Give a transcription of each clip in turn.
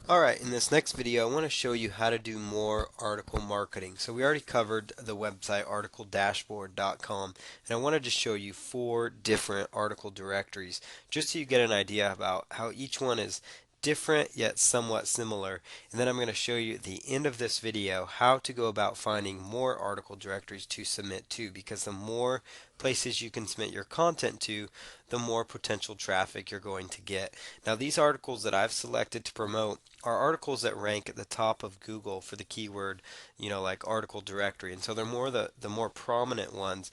Alright, in this next video I want to show you how to do more article marketing. So we already covered the website articledashboard.com, and I wanted to show you 4 different article directories just so you get an idea about how each one is different yet somewhat similar. And then I'm going to show you at the end of this video how to go about finding more article directories to submit to, because the more places you can submit your content to, the more potential traffic you're going to get. Now, these articles that I've selected to promote are articles that rank at the top of Google for the keyword, like article directory. And so they're more the more prominent ones,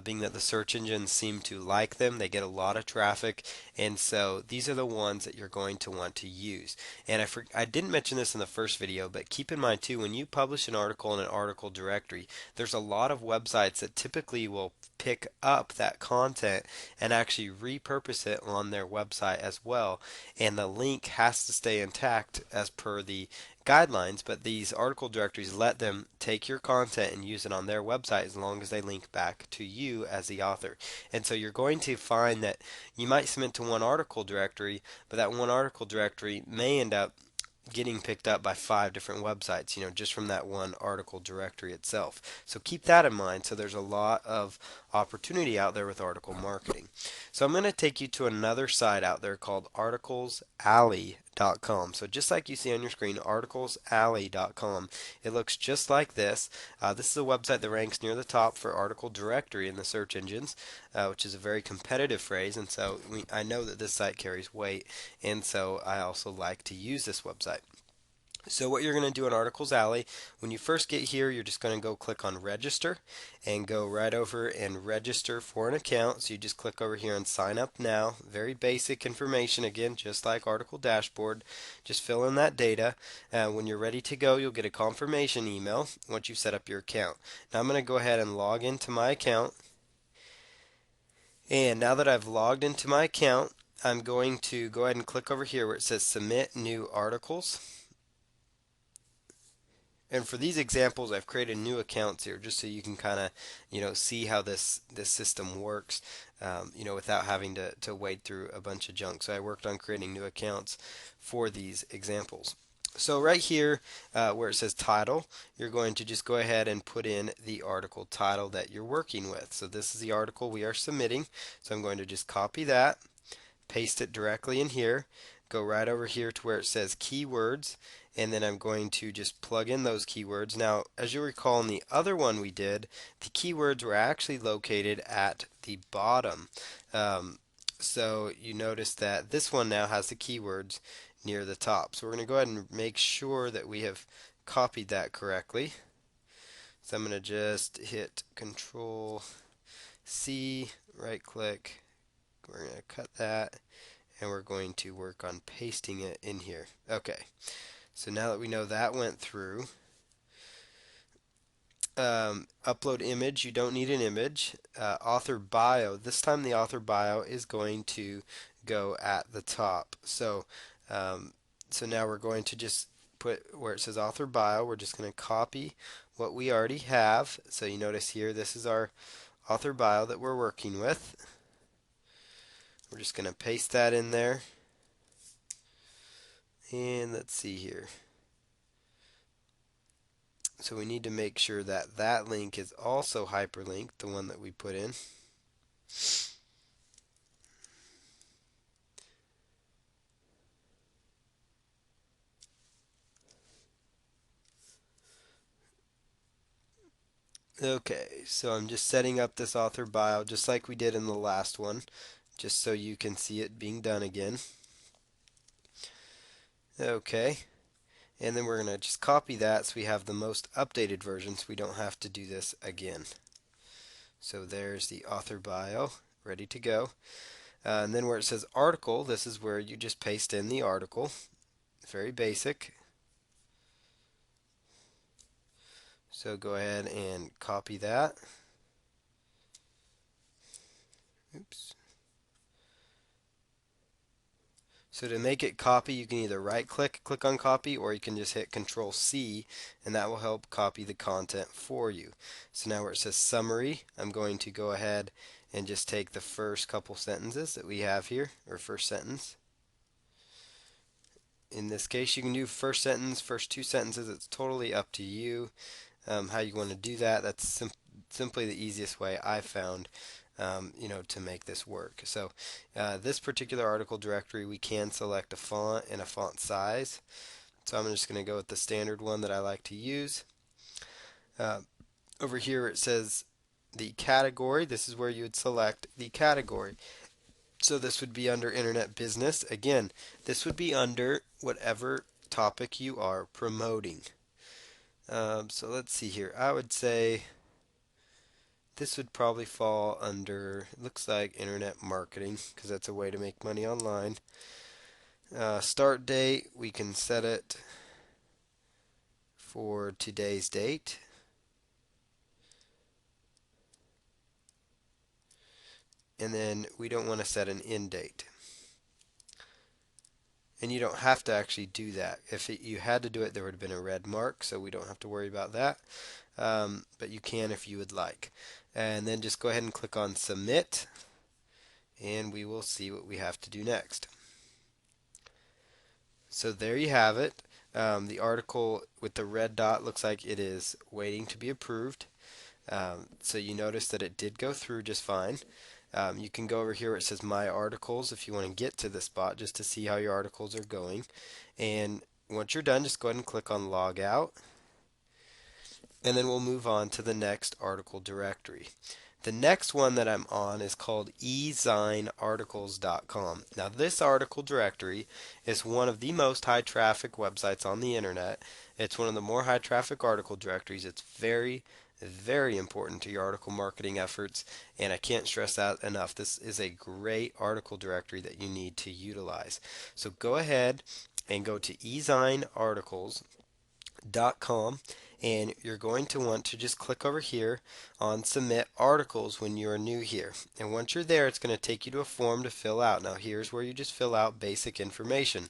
being that the search engines seem to like them. They get a lot of traffic, and so these are the ones that you're going to want to use. And I didn't mention this in the first video, but keep in mind too, when you publish an article in an article directory, there's a lot of websites that typically will pick up that content and actually repurpose it on their website as well, and the link has to stay intact as per the guidelines, but these article directories let them take your content and use it on their website as long as they link back to you as the author. And so you're going to find that you might submit to one article directory, but that one article directory may end up getting picked up by 5 different websites, just from that one article directory itself. So keep that in mind. So there's a lot of opportunity out there with article marketing. So I'm going to take you to another site out there called articlesalley.com. So just like you see on your screen, articlesalley.com. It looks just like this. This is a website that ranks near the top for article directory in the search engines, which is a very competitive phrase. And so I know that this site carries weight, and so I also like to use this website. So what you're going to do in Articles Alley, when you first get here, you're just going to go click on register and go right over and register for an account. So you just click over here and sign up now. Very basic information, again, just like Article Dashboard. Just fill in that data. When you're ready to go, you'll get a confirmation email once you've set up your account. Now I'm going to go ahead and log into my account. And now that I've logged into my account, I'm going to go ahead and click over here where it says submit new articles. And for these examples, I've created new accounts here just so you can kind of, see how this system works, without having to wade through a bunch of junk. So I worked on creating new accounts for these examples. So right here, where it says title, you're going to just go ahead and put in the article title that you're working with. So this is the article we are submitting. So I'm going to just copy that, paste it directly in here, go right over here to where it says keywords, and then I'm going to just plug in those keywords. Now, as you recall in the other one we did, the keywords were actually located at the bottom. So you notice that this one now has the keywords near the top. So we're going to go ahead and make sure that we have copied that correctly. So I'm going to just hit Control C, right click, we're going to cut that, and we're going to work on pasting it in here. Okay, so now that we know that went through, upload image, you don't need an image. Author bio, this time the author bio is going to go at the top. So now we're going to just put where it says author bio, we're just going to copy what we already have. So you notice here, this is our author bio that we're working with. We're just going to paste that in there. And let's see here. So we need to make sure that that link is also hyperlinked, the one that we put in. Okay, so I'm just setting up this author bio just like we did in the last one, just so you can see it being done again. Okay, and then we're going to just copy that so we have the most updated version so we don't have to do this again. So there's the author bio ready to go. And then where it says article, this is where you just paste in the article. Very basic. So go ahead and copy that. Oops. So to make it copy, you can either right click, click on copy, or you can just hit Control C, and that will help copy the content for you. So now where it says summary, I'm going to go ahead and just take the first couple sentences that we have here, or first sentence, In this case, you can do first sentence, first two sentences. It's totally up to you how you want to do that. That's simply the easiest way I found to make this work. So this particular article directory, we can select a font and a font size. So I'm just going to go with the standard one that I like to use. Over here it says the category. This is where you would select the category. So this would be under Internet Business. Again, this would be under whatever topic you are promoting. So let's see here. I would say this would probably fall under, looks like Internet Marketing, because that's a way to make money online. Start date, we can set it for today's date. And then we don't want to set an end date. And you don't have to actually do that. If you had to do it, there would have been a red mark, so we don't have to worry about that. But you can if you would like. And then just go ahead and click on Submit, and we will see what we have to do next. So there you have it. The article with the red dot looks like it is waiting to be approved. So you notice that it did go through just fine. You can go over here where it says My Articles if you want to get to the spot just to see how your articles are going. And once you're done, just go ahead and click on Log Out. And then we'll move on to the next article directory. The next one that I'm on is called ezinearticles.com. Now this article directory is one of the most high traffic websites on the internet. It's one of the more high traffic article directories. It's very important to your article marketing efforts, and I can't stress that enough. This is a great article directory that you need to utilize. So go ahead and go to ezinearticles.com, and you're going to want to just click over here on Submit Articles when you're new here. And once you're there, it's going to take you to a form to fill out. Now here's where you just fill out basic information.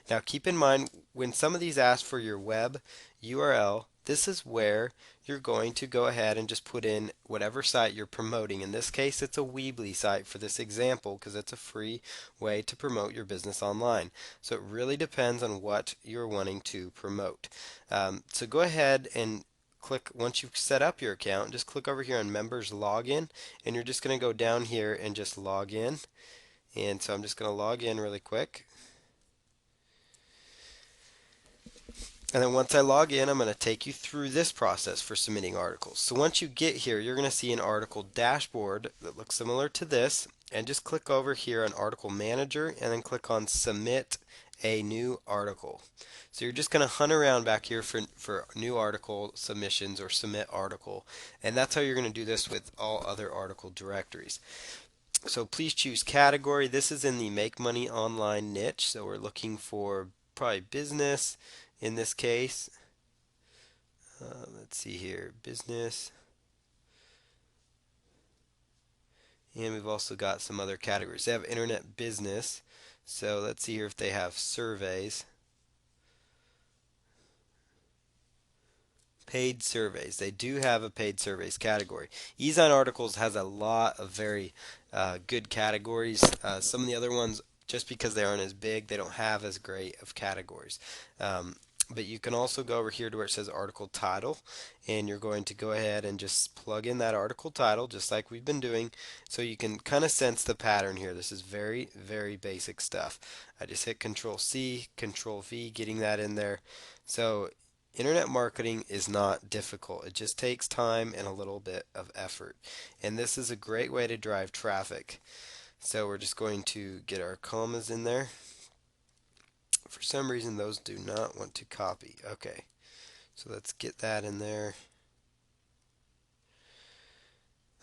Now keep in mind, when some of these ask for your web URL, this is where you're going to go ahead and just put in whatever site you're promoting. In this case, it's a Weebly site for this example because it's a free way to promote your business online. So it really depends on what you're wanting to promote. So go ahead and click, once you've set up your account, just click over here on Members Login, and you're just going to go down here and just log in. And so I'm just going to log in really quick. And then once I log in, I'm going to take you through this process for submitting articles. So once you get here, you're going to see an article dashboard that looks similar to this. And just click over here on Article Manager and then click on Submit a New Article. So you're just going to hunt around back here for new article submissions or submit article. And that's how you're going to do this with all other article directories. So please choose category. This is in the Make Money Online niche. So we're looking for probably business. In this case, let's see here, business, and we've also got some other categories. They have internet business, so let's see here if they have surveys, paid surveys. They do have a paid surveys category. Ezine Articles has a lot of very good categories. Some of the other ones, just because they aren't as big, they don't have as great of categories. But you can also go over here to where it says article title, and you're going to go ahead and just plug in that article title just like we've been doing, so you can kind of sense the pattern here. This is very basic stuff. I just hit Control C, Control V, getting that in there. So internet marketing is not difficult. It just takes time and a little bit of effort, and this is a great way to drive traffic. So we're just going to get our commas in there. For some reason those do not want to copy. Okay, so let's get that in there.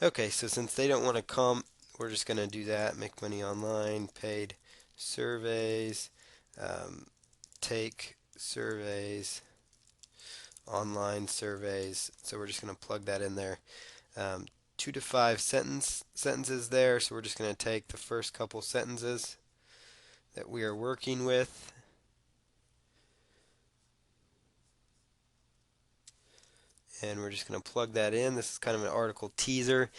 Okay, so since they don't want to come, we're just going to do that. Make Money Online, paid surveys, take surveys, online surveys. So we're just going to plug that in there. 2 to 5 sentences there, so we're just going to take the first couple sentences that we are working with. and we're just going to plug that in. This is kind of an article teaser.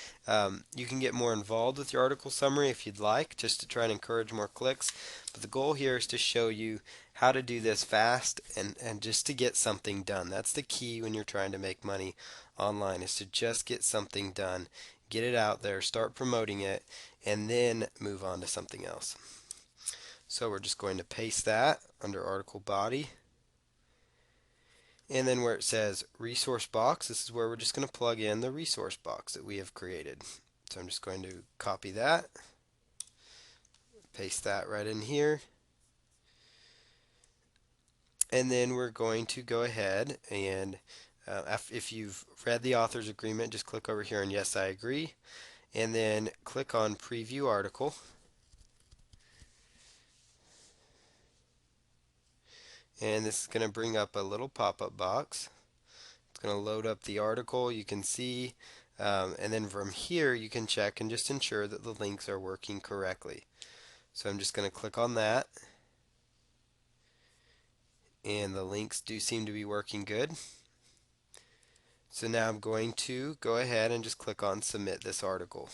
You can get more involved with your article summary if you'd like, just to try and encourage more clicks. But the goal here is to show you how to do this fast and just to get something done. That's the key when you're trying to make money online, is to just get something done. Get it out there, start promoting it, and then move on to something else. So we're just going to paste that under article body. And then where it says resource box, this is where we're just going to plug in the resource box that we have created. So I'm just going to copy that, paste that right in here. And then we're going to go ahead and if you've read the author's agreement, just click over here on yes, I agree. And then click on preview article. And this is going to bring up a little pop-up box. It's going to load up the article. You can see, and then from here you can check and just ensure that the links are working correctly. So I'm just going to click on that, and the links do seem to be working good. So now I'm going to go ahead and just click on submit this article.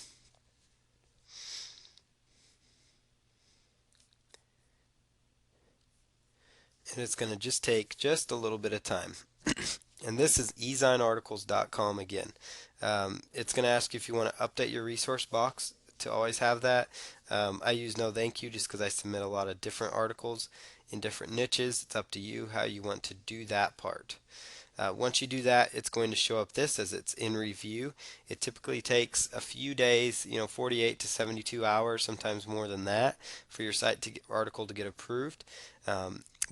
And it's going to just take just a little bit of time. And this is ezinearticles.com again. It's going to ask you if you want to update your resource box to always have that. I use no thank you just because I submit a lot of different articles in different niches. It's up to you how you want to do that part. Once you do that, it's going to show up this as it's in review. It typically takes a few days, 48 to 72 hours, sometimes more than that, for your site to article to get approved.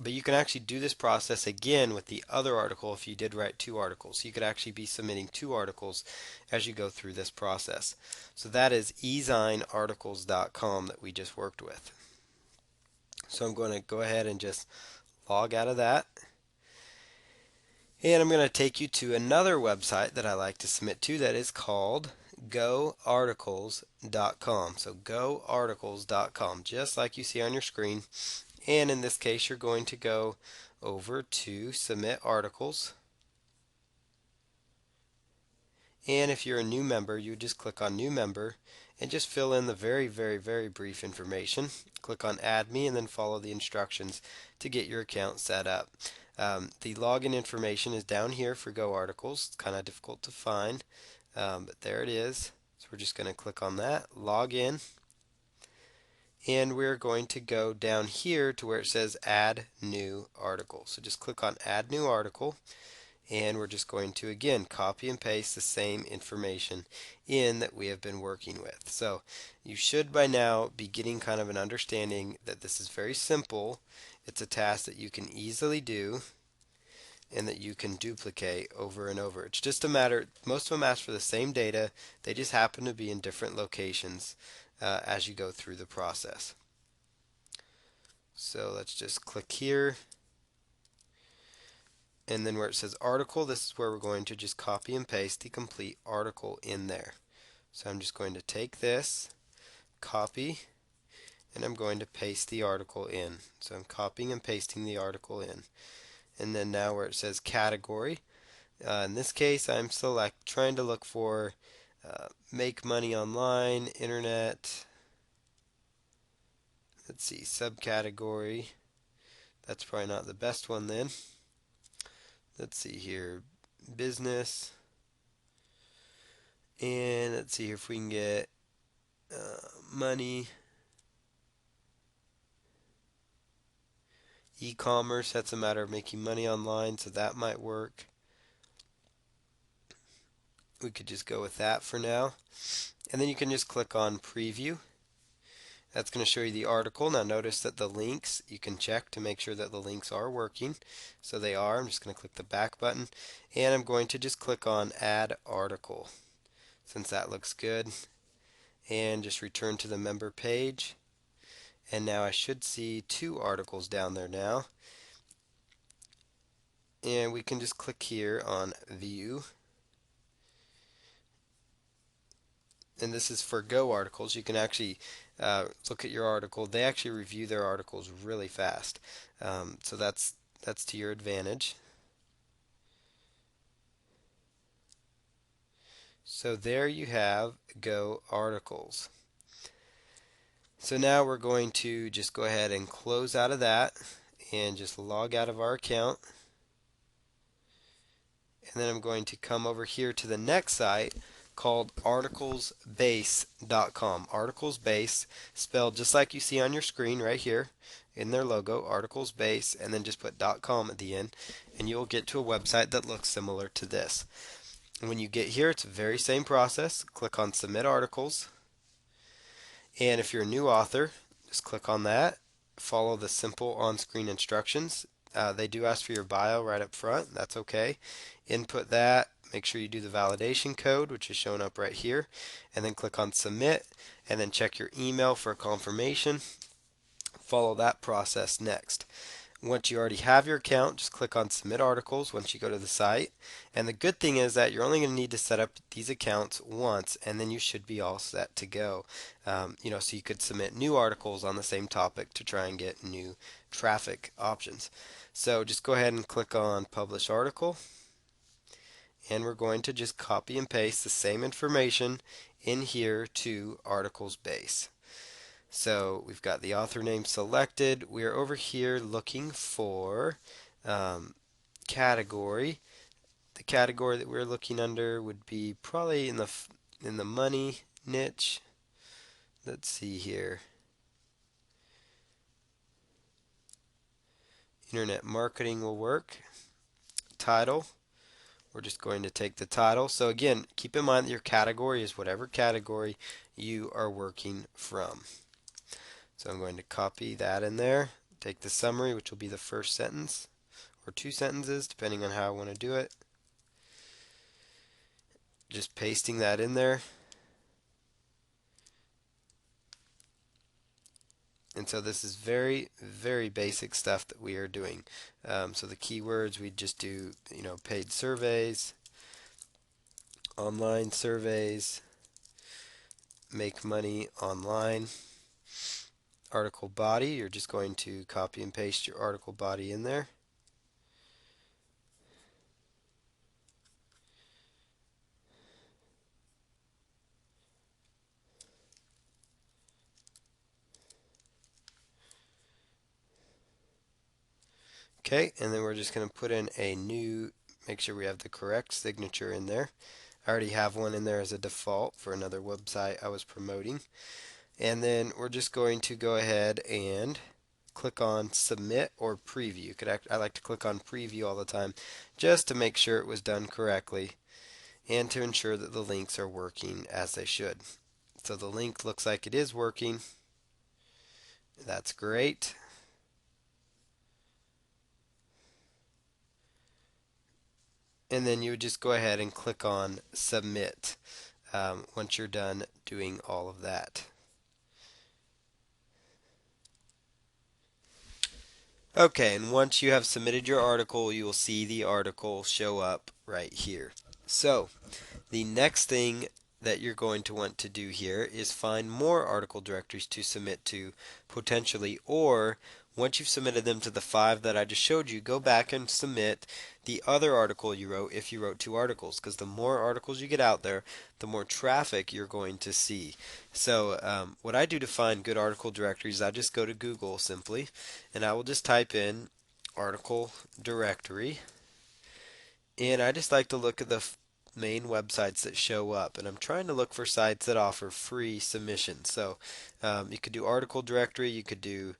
But you can actually do this process again with the other article if you did write 2 articles. So you could actually be submitting 2 articles as you go through this process. So that is ezinearticles.com that we just worked with. So I'm going to go ahead and just log out of that. And I'm going to take you to another website that I like to submit to that is called goarticles.com. So goarticles.com, just like you see on your screen. And in this case, you're going to go over to submit articles. And if you're a new member, you just click on new member and just fill in the very, very, very brief information. Click on add me and then follow the instructions to get your account set up. The login information is down here for Go Articles. It's kind of difficult to find, but there it is. So we're just going to click on that, log in, and we're going to go down here to where it says add new article. So just click on add new article, and we're just going to again copy and paste the same information in that we have been working with. So you should by now be getting kind of an understanding that this is very simple. It's a task that you can easily do and that you can duplicate over and over. It's just a matter, most of them ask for the same data, they just happen to be in different locations as you go through the process. So let's just click here, and then where it says article, this is where we're going to just copy and paste the complete article in there. So I'm just going to take this, copy, and I'm going to paste the article in. So I'm copying and pasting the article in. And then now where it says category, in this case I'm trying to look for make money online, internet, let's see, subcategory, that's probably not the best one then. Let's see here, business, and let's see here if we can get money, e-commerce, that's a matter of making money online, so that might work. We could just go with that for now. And then you can just click on preview. That's going to show you the article. Now notice that the links, you can check to make sure that the links are working. So they are. I'm just going to click the back button, and I'm going to just click on add article since that looks good, and just return to the member page. And now I should see 2 articles down there now. And we can just click here on view. And this is for Go Articles. You can actually look at your article. They actually review their articles really fast. So that's to your advantage. So there you have Go Articles. So now we're going to just go ahead and close out of that and just log out of our account. And then I'm going to come over here to the next site called articlesbase.com. Articlesbase, spelled just like you see on your screen right here in their logo, articlesbase, and then just put .com at the end, and you'll get to a website that looks similar to this. And when you get here, it's the very same process. Click on Submit Articles, and if you're a new author, just click on that. Follow the simple on-screen instructions. They do ask for your bio right up front. That's okay. Input that. Make sure you do the validation code, which is shown up right here, and then click on Submit, and then check your email for confirmation. Follow that process next. Once you already have your account, just click on Submit Articles once you go to the site. And the good thing is that you're only going to need to set up these accounts once, and then you should be all set to go. So you could submit new articles on the same topic to try and get new traffic options. So just go ahead and click on Publish Article, and we're going to just copy and paste the same information in here to Articles Base. So we've got the author name selected. We're over here looking for category. The category that we're looking under would be probably in the money niche. Let's see here. Internet marketing will work. Title. We're just going to take the title. So again, keep in mind that your category is whatever category you are working from. So I'm going to copy that in there. Take the summary, which will be the first sentence, or two sentences, depending on how I want to do it. Just pasting that in there. And so this is very, very basic stuff that we are doing. So the keywords, we just do, paid surveys, online surveys, make money online. Article body, you're just going to copy and paste your article body in there. Okay, and then we're just going to put in a new, make sure we have the correct signature in there. I already have one in there as a default for another website I was promoting. And then we're just going to go ahead and click on submit or preview. I like to click on preview all the time just to make sure it was done correctly and to ensure that the links are working as they should. So the link looks like it is working. That's great. And then you would just go ahead and click on submit once you're done doing all of that. Okay, and once you have submitted your article, you will see the article show up right here. So, the next thing that you're going to want to do here is find more article directories to submit to potentially, or once you've submitted them to the 5 that I just showed you, go back and submit the other article you wrote if you wrote 2 articles, because the more articles you get out there, the more traffic you're going to see. So what I do to find good article directories, I just go to Google simply, and I will just type in article directory, and I just like to look at the main websites that show up, and I'm trying to look for sites that offer free submissions. So you could do article directory, you could do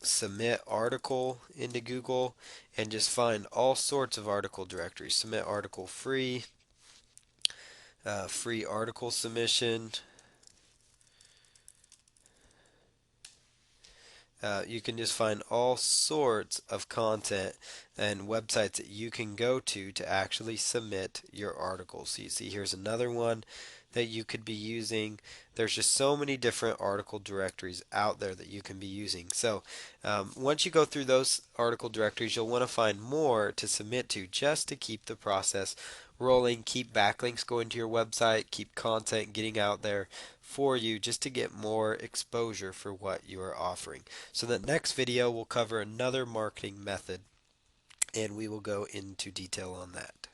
submit article into Google, and just find all sorts of article directories. Submit article free, free article submission. You can just find all sorts of content and websites that you can go to actually submit your articles. So you see here's another one that you could be using. There's just so many different article directories out there that you can be using. So once you go through those article directories, you'll want to find more to submit to just to keep the process rolling, keep backlinks going to your website, keep content getting out there for you just to get more exposure for what you are offering. So the next video will cover another marketing method, and we will go into detail on that.